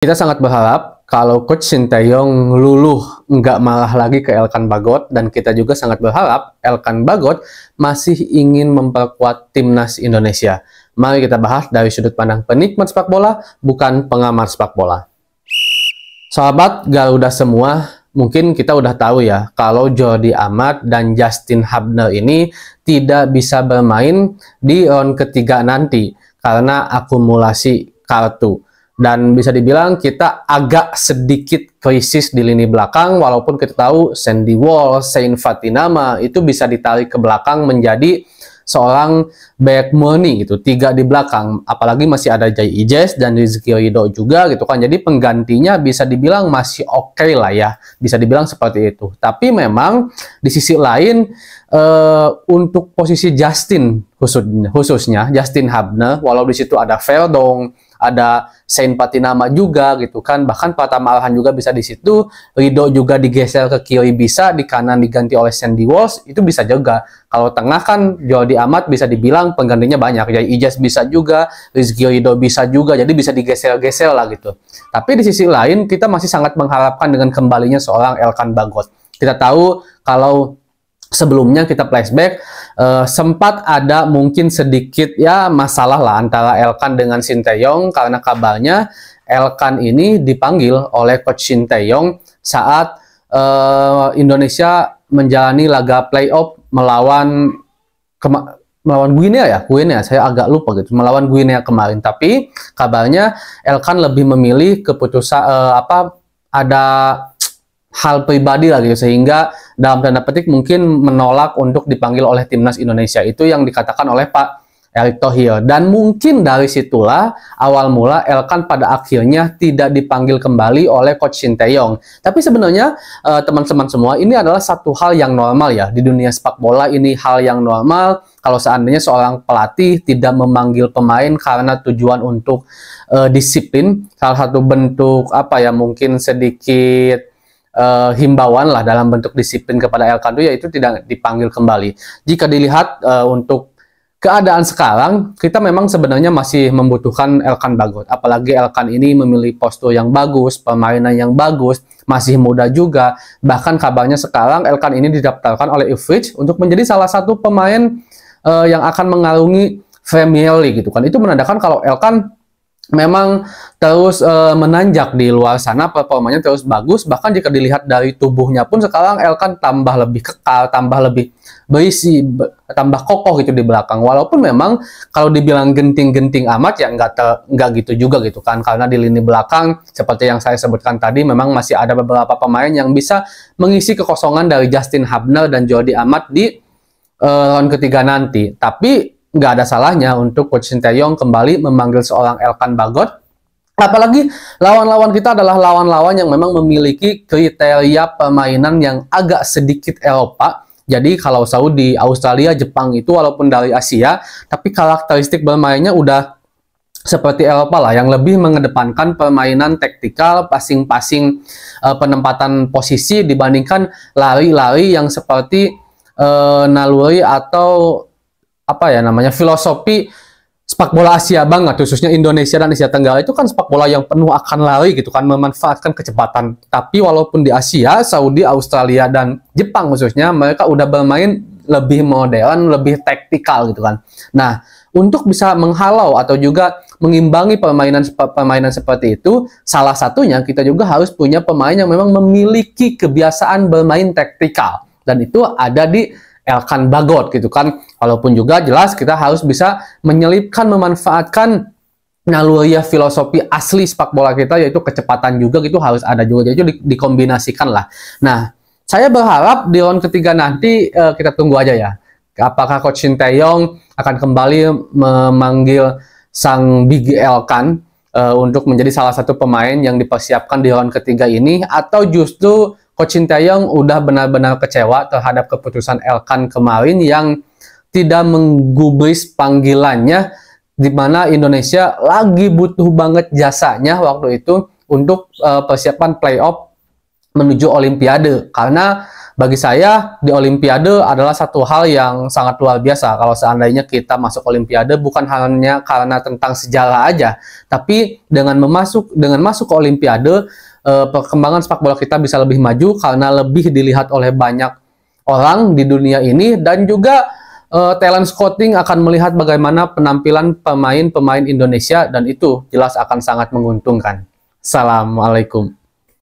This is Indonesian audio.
Kita sangat berharap kalau Coach Sinteyong luluh nggak malah lagi ke Elkan Bagot, dan kita juga sangat berharap Elkan Bagot masih ingin memperkuat timnas Indonesia. Mari kita bahas dari sudut pandang penikmat sepak bola, bukan pengamat sepak bola. Sahabat Garuda semua, mungkin kita udah tahu ya kalau Jordi Amat dan Justin Hubner ini tidak bisa bermain di round ketiga nanti karena akumulasi kartu. Dan bisa dibilang kita agak sedikit krisis di lini belakang, walaupun kita tahu Sandy Walsh, Sain Fatinama itu bisa ditarik ke belakang menjadi seorang back murni gitu, 3 di belakang. Apalagi masih ada Jai Ijes dan Rizky Ridho juga gitu kan. Jadi penggantinya bisa dibilang masih oke lah ya, bisa dibilang seperti itu. Tapi memang di sisi lain untuk posisi Justin khususnya Justin Hubner, walau di situ ada Verdong, ada Sain Fatinama juga gitu kan, bahkan Pratama Arhan juga bisa di situ, Ridho juga digeser ke kiri bisa, di kanan diganti oleh Sandy Walsh, itu bisa juga. Kalau tengah kan Jordi Amat bisa dibilang penggantinya banyak, ya Ijaz bisa juga, Rizky Ridho bisa juga, jadi bisa digeser-geser lah gitu. Tapi di sisi lain kita masih sangat mengharapkan dengan kembalinya seorang Elkan Bagot. Kita tahu kalau sebelumnya kita flashback, sempat ada mungkin sedikit ya masalah lah antara Elkan dengan Sinteyong, karena kabarnya Elkan ini dipanggil oleh Coach Sinteyong saat Indonesia menjalani laga playoff melawan Guinea ya, saya agak lupa gitu, melawan Guinea kemarin. Tapi kabarnya Elkan lebih memilih keputusan ada hal pribadi lah gitu, sehingga dalam tanda petik mungkin menolak untuk dipanggil oleh timnas Indonesia. Itu yang dikatakan oleh Pak Erick Thohir, dan mungkin dari situlah awal mula Elkan pada akhirnya tidak dipanggil kembali oleh Coach Sinteyong. Tapi sebenarnya teman-teman semua, ini adalah satu hal yang normal ya di dunia sepak bola. Ini hal yang normal kalau seandainya seorang pelatih tidak memanggil pemain karena tujuan untuk disiplin. Salah satu bentuk mungkin sedikit himbauan lah dalam bentuk disiplin kepada Elkan itu, yaitu tidak dipanggil kembali. Jika dilihat untuk keadaan sekarang, kita memang sebenarnya masih membutuhkan Elkan Bagot. Apalagi Elkan ini memilih postur yang bagus, permainan yang bagus, masih muda juga. Bahkan kabarnya sekarang Elkan ini didaftarkan oleh Ipswich untuk menjadi salah satu pemain yang akan mengarungi Premier League gitu kan. Itu menandakan kalau Elkan memang terus menanjak di luar sana, performanya terus bagus. Bahkan jika dilihat dari tubuhnya pun sekarang Elkan tambah lebih kekal, tambah lebih berisi, tambah kokoh gitu di belakang. Walaupun memang kalau dibilang genting-genting amat ya nggak gitu juga gitu kan, karena di lini belakang seperti yang saya sebutkan tadi memang masih ada beberapa pemain yang bisa mengisi kekosongan dari Justin Hubner dan Jordi Amat di round ketiga nanti. Tapi nggak ada salahnya untuk Coach Sinteyong kembali memanggil seorang Elkan Bagot. Apalagi lawan-lawan kita adalah lawan-lawan yang memang memiliki kriteria permainan yang agak sedikit Eropa. Jadi kalau Saudi, Australia, Jepang itu walaupun dari Asia, tapi karakteristik bermainnya udah seperti Eropa lah, yang lebih mengedepankan permainan taktikal, passing-passing, penempatan posisi dibandingkan lari-lari yang seperti naluri atau filosofi sepak bola Asia banget, khususnya Indonesia dan Asia Tenggara. Itu kan sepak bola yang penuh akan lari gitu kan, memanfaatkan kecepatan. Tapi walaupun di Asia, Saudi, Australia, dan Jepang khususnya, mereka udah bermain lebih modern, lebih taktikal gitu kan. Nah, untuk bisa menghalau atau juga mengimbangi permainan seperti itu, salah satunya kita juga harus punya pemain yang memang memiliki kebiasaan bermain taktikal. Dan itu ada di Elkan Bagot gitu kan. Walaupun juga jelas kita harus bisa menyelipkan, memanfaatkan naluri filosofi asli sepak bola kita, yaitu kecepatan juga gitu harus ada juga. Jadi dikombinasikan lah. Nah, saya berharap di round ketiga nanti kita tunggu aja ya. Apakah Coach Sinteyong akan kembali memanggil sang Big Elkan untuk menjadi salah satu pemain yang dipersiapkan di round ketiga ini, atau justru Coach Sinteyong udah benar-benar kecewa terhadap keputusan Elkan kemarin yang tidak menggubris panggilannya, di mana Indonesia lagi butuh banget jasanya waktu itu untuk persiapan playoff menuju Olimpiade. Karena bagi saya di Olimpiade adalah satu hal yang sangat luar biasa. Kalau seandainya kita masuk Olimpiade bukan hanya karena tentang sejarah aja, tapi dengan masuk ke Olimpiade, perkembangan sepak bola kita bisa lebih maju karena lebih dilihat oleh banyak orang di dunia ini, dan juga talent scouting akan melihat bagaimana penampilan pemain-pemain Indonesia, dan itu jelas akan sangat menguntungkan. Assalamualaikum.